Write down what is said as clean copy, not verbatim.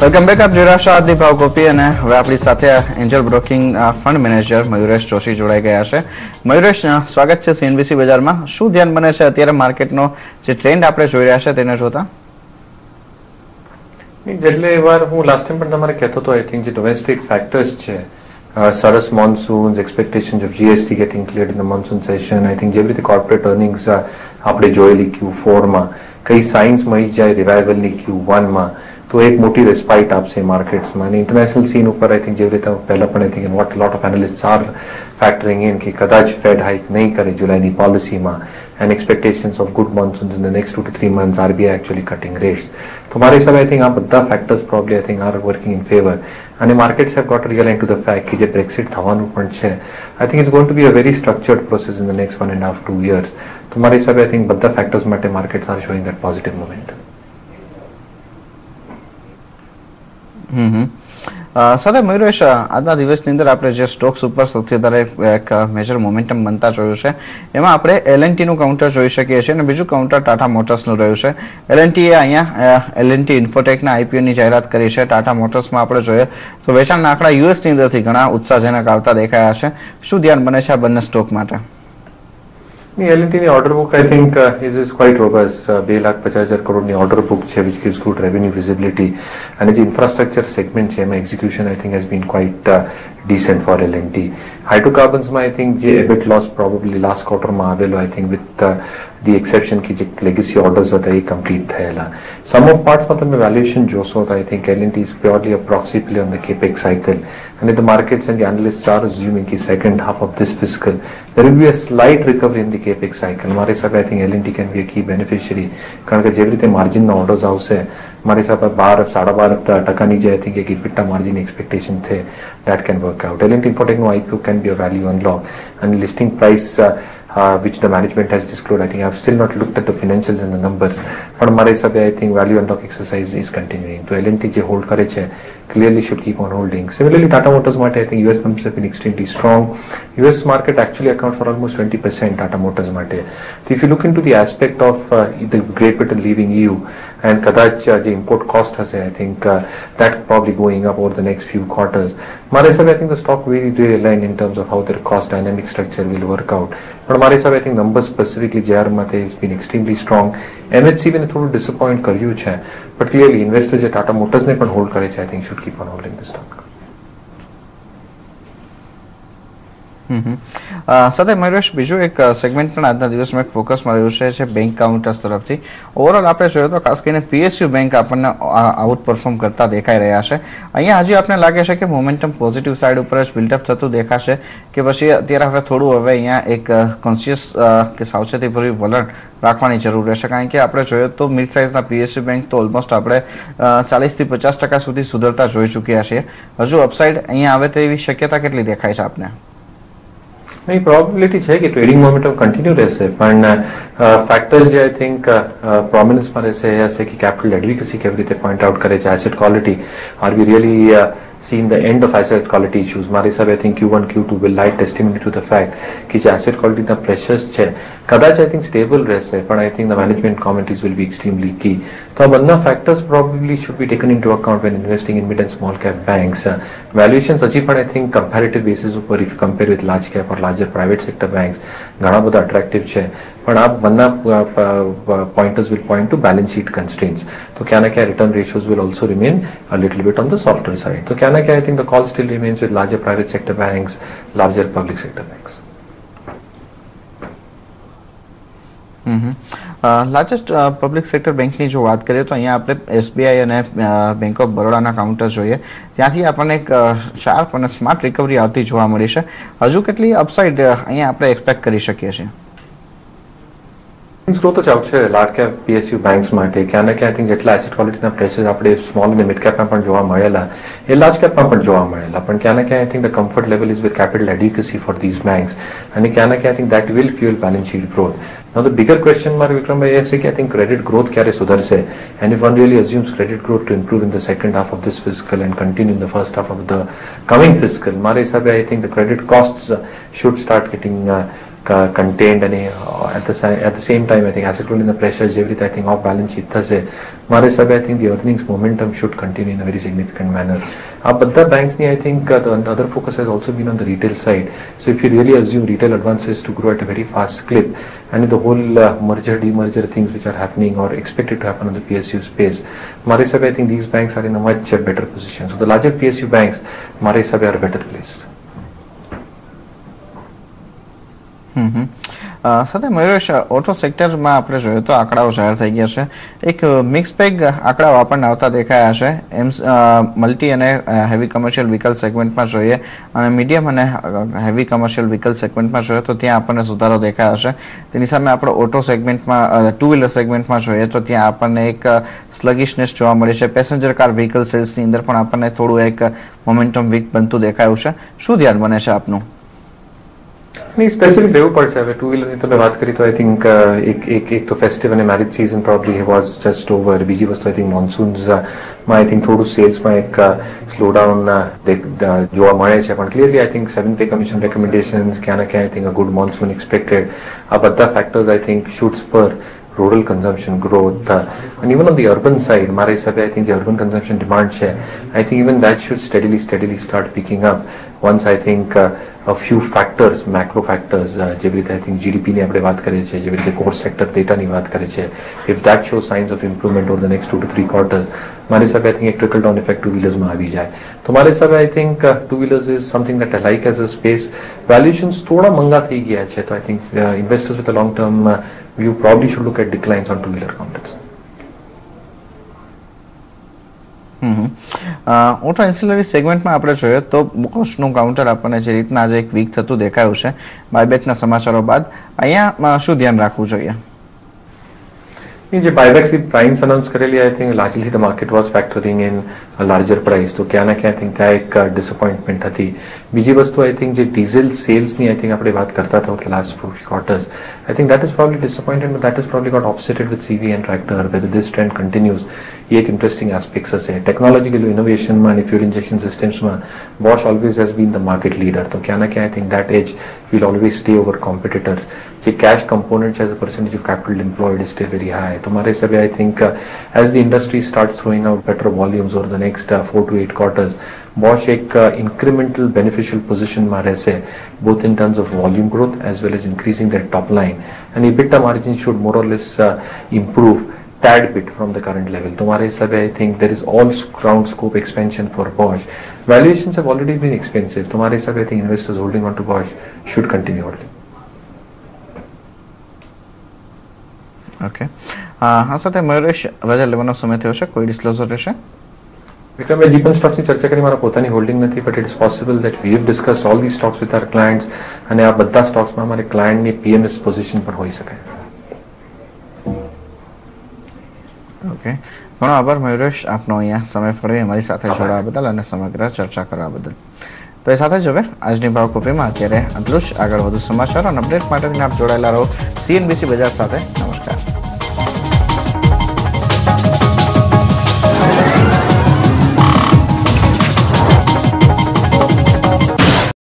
Welcome back. આપ જોઈ રહ્યા છો આદિ ભાવ ગોપી અને હવે આપણી સાથે Angel Broking fund manager Mayuresh Joshi જોડાઈ ગયા છે. મયુરેશ, સ્વાગત છે સીએનબીસી બજારમાં. શું ધ્યાન બને છે અત્યારે માર્કેટનો જે ટ્રેન્ડ આપણે જોઈ રહ્યા છે તેને જોતા? જેટલી વાર હું લાસ્ટ ટાઈમ પણ તમારે કહેતો હતો, આઈ થિંક જે ડોમેસ્ટિક ફેક્ટર્સ છે, સરસ monsoon, expectation of GST getting cleared in the monsoon session, I think જેવી રીતે કોર્પોરેટ અર્નિંગ્સ આપણે જોયેલી Q4માં કઈ સાઇન્સ મળી જાય રિવાઇવલની Q1માં, તો એક મોટી રિસ્પાઇટ આપશે માર્કેટ્સમાં. અને ઇન્ટરનેશનલ સીન ઉપર આઈ થિંક જેવી રીતે પહેલા પણ I think what lot of analyst are factoring in કે કદાચ ફેડ હાઇક નહીં કરે જુલાઈની પોલિસીમાં, and expectations of good monsoons in the next 2 to 3 months, RBI actually cutting rates. So हमारे हिसाब I think આ બધા factors probably I think are working in favor. And the markets have got realigned to the fact कि જે Brexit થવાનું પણ છે, I think it's going to be a very structured process in the next 1.5-2 years. તો हमारे हिसाब I think બધા factors માટે markets are showing that positive momentum. સાથે મયુરેશ, આજના દિવસની અંદર આપણે જે સ્ટોક્સ ઉપર સૌથી વધારે એક મેજર મોમેન્ટમ બનતા જોયું છે એમાં આપણે એલએનટી નું કાઉન્ટર જોઈ શકીએ છીએ અને બીજું કાઉન્ટર ટાટા મોટર્સનું રહ્યું છે. એલએનટી એ અહીંયા એલએનટી ઇન્ફોટેકના આઈપીઓની જાહેરાત કરી છે. ટાટા મોટર્સમાં આપણે જોઈએ તો વેચાણના આંકડા યુએસની અંદરથી ઘણા ઉત્સાહજનક આવતા દેખાયા છે. શું ધ્યાન બને છે આ બંને સ્ટોક માટે? L&Tની order book I think is quite robust. 2,50,000 કરોડની order book છે, which gives good revenue visibility. અને જે infrastructure segment છે એમાં execution I think has been quite decent for L&T. Hydrocarbonsમાં I think જે EBIT loss probably last quarterમાં આવેલો, I think with the exception કે જે legacy orders હતા એ complete થયેલા. Sum of partsમાં તમે valuation જોશો તો I think L&T is purely a proxy play on the capex cycle. And the markets and the analysts are assuming the second half of this fiscal there will be a slight recovery in the capex cycle. हमारे हिसाब I think L&T can be a key beneficiary કારણ કે જેવી રીતે માર્જિનના orders આવશે, મારા હિસાબે 12-12.5% જે I think એક EBITDA માર્જિન એક્સપેક્ટેશન છે, that can work out. L&T Infotechનો IPO can be a value unlock and listing price which the management has disclosed, I think I have still not looked at the financials and the numbers, but हमारे हिसाबे I think value unlock exercise is continuing. तो L&T જે hold કરે છે clearly should keep on holding. Similarly, Tata Motors માટે I think US numbers have been extremely strong. US market actually accounts for almost 20% Tata Motors માટે. So if you look into the aspect of the Great Britain leaving EU and કદાચ જે import cost હશે, I think that probably going up over the next few quarters. हमारे हिसाबे I think the stock will really align in terms of how their cost dynamic structure will work out. But हमारे हिसाबे I think numbers specifically JR માટે has been extremely strong. MHCV ને થોડું disappoint કર્યું છે, but clearly investors જે Tata Motors ને પણ હોલ્ડ કરે છે I think should keep on holding the stock. સાથે મયુરેશ, બીજું એક સેગમેન્ટ પણ આજના દિવસમાં એક ફોકસમાં રહ્યું છે બેંક કાઉન્ટર્સ તરફથી. ઓવરઓલ આપણે જોઈએ તો ખાસ કરીને પીએસયુ બેંક આપણને આઉટ પરફોર્મ કરતા દેખાઈ રહ્યા છે. અહીંયા હજી આપણે લાગે છે કે મોમેન્ટમ પોઝિટિવ સાઈડ ઉપર જ બિલ્ડઅપ થતું દેખાશે કે પછી અત્યારે હવે થોડું હવે અહીંયા એક કોન્શિયસ કે સાવચેતીભર્યું વલણ રાખવાની જરૂર રહેશે? કારણ કે આપણે જોઈએ તો મિડ સાઇઝના પીએસયુ બેંક તો ઓલમોસ્ટ આપણે 40થી 50% સુધી સુધરતા જોઈ ચૂક્યા છીએ. હજુ અપસાઇડ અહીંયા આવે તેવી શક્યતા કેટલી દેખાય છે આપને? नहीं, प्रोबेबिलिटी है कि ट्रेडिंग मोमेंटम कंटिन्यू रहશે, પણ ફેક્ટર્સ જે આઈ થિંક પ્રોમિનન્સમાં રહેશે એ હશે કે કેપિટલ એડવોકેસી કેવી રીતે પોઈન્ટ આઉટ કરે છે, asset quality, are we really seen the end of asset quality issues. મારા હિસાબે I think Q1, Q2 will light testimony to the fact કે જે asset quality ના pressures છે કદાચ I think stable રહેશે, પણ I think the management commentaries will be extremely key. તો આ બધા factors probably should be taken into account when investing in mid and small cap banks. Valuations હજી પણ I think comparative basis ઉપર if you compare with large cap or larger private sector banks ઘણા બધા attractive છે, પણ આ બધા pointers will point to balance sheet constraints. તો ક્યાં ના ક્યાં return ratios will also remain a little bit on the softer side. તો ક્યાં ના ક્યાં I think the call still remains with larger private sector banks, larger public sector banks. Largest public sector બેંકની જો વાત કરીએ તો અહીંયા આપણે એસબીઆઈ અને બેંક ઓફ બરોડાના કાઉન્ટર જોઈએ, ત્યાંથી આપણને એક શાર્પ અને સ્માર્ટ રિકવરી આવતી જોવા મળી છે. હજુ કેટલી અપસાઇડ અહીંયા આપણે એક્સપેક્ટ કરી શકીએ છીએ? ગ્રોથ જ આવશે લાર્જ કેપ પીએસયુ બેંક્સ માટે. ક્યાં ના ક્યાં આઈ થિંક જેટલા એસેટ ક્વોલિટીના પ્રેશર્સ આપણે સ્મોલ અને મિડ કેપમાં પણ જોવા મળેલા એ લાર્જ કેપમાં પણ જોવા મળેલા, પણ ક્યાં ના ક્યાં I think the comfort level is with capital adequacy for these banks, અને ક્યાં ના ક્યાં I think that will fuel balance sheet growth. Now the bigger question mark, Vikramભાઈ, એ છે કે I think credit growth ક્યારે સુધરશે, and if one really assumes credit growth to improve in the second half of this fiscal and continue in the first half of the coming fiscal, મારા હિસાબે I think the credit costs should start getting contained અને at the same time I think asset quality ના pressure જેવી રીતે I think off balance sheet થશે મારા હિસાબે I think the earnings momentum should continue in a very significant manner. આ બધા banks ની I think the other focus has also been on the retail side. So if you really assume retail advances to grow at a very fast clip and the whole merger demerger things which are happening or expected to happen on the PSU space, મારા હિસાબે I think these banks are in a much better position. So the larger PSU banks મારા હિસાબે are better placed. સાથે મયુરેશ, auto સેક્ટરમાં આપણે જોઈએ તો આંકડાઓ જાહેર થઈ ગયા છે. એક મિક્સ બેગ આંકડાઓ આપણને આવતા દેખાયા છે. મલ્ટી અને હેવી કમર્શિયલ વ્હીકલ સેગમેન્ટમાં જોઈએ અને મીડિયમ અને હેવી કમર્શિયલ વ્હીકલ સેગમેન્ટમાં જોઈએ તો ત્યાં આપણને સુધારો દેખાયા છે. તેની સામે આપણે ઓટો સેગમેન્ટમાં, ટુ વ્હીલર સેગમેન્ટમાં જોઈએ તો ત્યાં આપણને એક સ્લગિશનેસ જોવા મળી છે. પેસેન્જર કાર વ્હીકલ સેલ્સની અંદર પણ આપણને થોડું એક મોમેન્ટમ વીક બનતું દેખાયું છે. શું ધ્યાન બને છે આપનું? नहीं स्पेसिफिक રહેવું પડશે. હવે ટુ વ્હીલરની તમે વાત કરી તો આઈ થિંક એક તો ફેસ્ટિવ અને marriage season probably was just over. બીજી વસ્તુ આઈ થિંક મોન્સૂન્સમાં આઈ થિંક થોડું સેલ્સમાં એક સ્લો ડાઉન જોવા મળે છે, પણ clearly I think 7th pay commission recommendations ક્યાં ના ક્યાં I think a good monsoon expected, આ બધા factors I think should spur rural consumption growth and even on the urban side mara hisabe I think the urban consumption demand છે I think even that should steadily start picking up once I think a few factors, macro factors જેવી રીતે I think GDP ની આપણે વાત કરીએ છીએ, જેવી રીતે core sector data ની વાત કરીએ છીએ, if that shows signs of improvement over the next 2 to 3 quarters મારા હિસાબે I think એક trickle down effect two wheelers માં આવી જાય. તો મારા હિસાબે I think two wheelers is something that I like as a space. Valuations થોડા મંગા થઈ ગયા છે, તો I think investors with a long term view probably should look at declines on two wheeler counters. Auto ancillary સેગમેન્ટમાં આપણે જોઈએ તો બોશનું counter આપણને જે રીતના આજે એક વીક થતું દેખાયું છે બાયબેકના સમાચારો બાદ, અહીંયા શું ધ્યાન રાખવું જોઈએ? જે બાયબેક્સની પ્રાઇસ અનાઉન્સ કરેલી I think largely the market was factoring in larger price, તો ક્યાં ના ક્યાં આઈ થિંક ત્યાં એક ડિસઅપોઇન્ટમેન્ટ હતી. બીજી વસ્તુ આઈ થિંક જે ડીઝલ સેલ્સની આઈ થિંક આપણે વાત કરતા હતા last few quarters, I think that is probably disappointed, but that is probably got offsetted with CV and tractor. Whether this trend continues એ એક ઇન્ટરેસ્ટિંગ એસ્પેક્ટ્સ હશે. ટેકનોલોજીકલ ઇનોવેશનમાં અને ફ્યુલ ઇન્જેક્શન સિસ્ટમ્સમાં Bosch always has been the market leader, તો ક્યાં ના ક્યાં I think that edge will always stay over competitors. The cash component as a percentage of capital employed is still very high. So my hisabe I think as the industry starts throwing out better volumes over the next 4 to 8 quarters, Bosch ek incremental beneficial position ma rehse, both in terms of volume growth as well as increasing their top line, and EBITDA margin should more or less improve tad bit from the current level. So my hisabe I think there is all round scope expansion for Bosch. Valuations have already been expensive. So my hisabe I think investors holding on to Bosch should continue holding. Okay, હા સાથે મયુરેશ, રજા લેવાનો સમય થયો છે, કોઈ disclosure રહેશે? વિક્રમ, મેં જીપન સ્ટોક્સની ચર્ચા કરી, મારા પોતાની હોલ્ડિંગ નથી, but it is possible that we have discussed all the stocks with our clients, અને આ બધા સ્ટોક્સમાં અમારે ક્લાયન્ટની પીએમએસ પોઝિશન પર હોઈ શકે. ઓકે, ઘણો આભાર મયુરેશ આપનો અહીંયા સમય ફળવી અમારી સાથે જોડાવા બદલ અને સમગ્ર ચર્ચા કરવા બદલ. તો એ સાથે જ હવે આજની ભાવ કોપીમાં અત્યારે આટલું જ. આગળ વધુ સમાચાર અને અપડેટ માટે આપ જોડાયેલા રહો CNBC બજાર સાથે.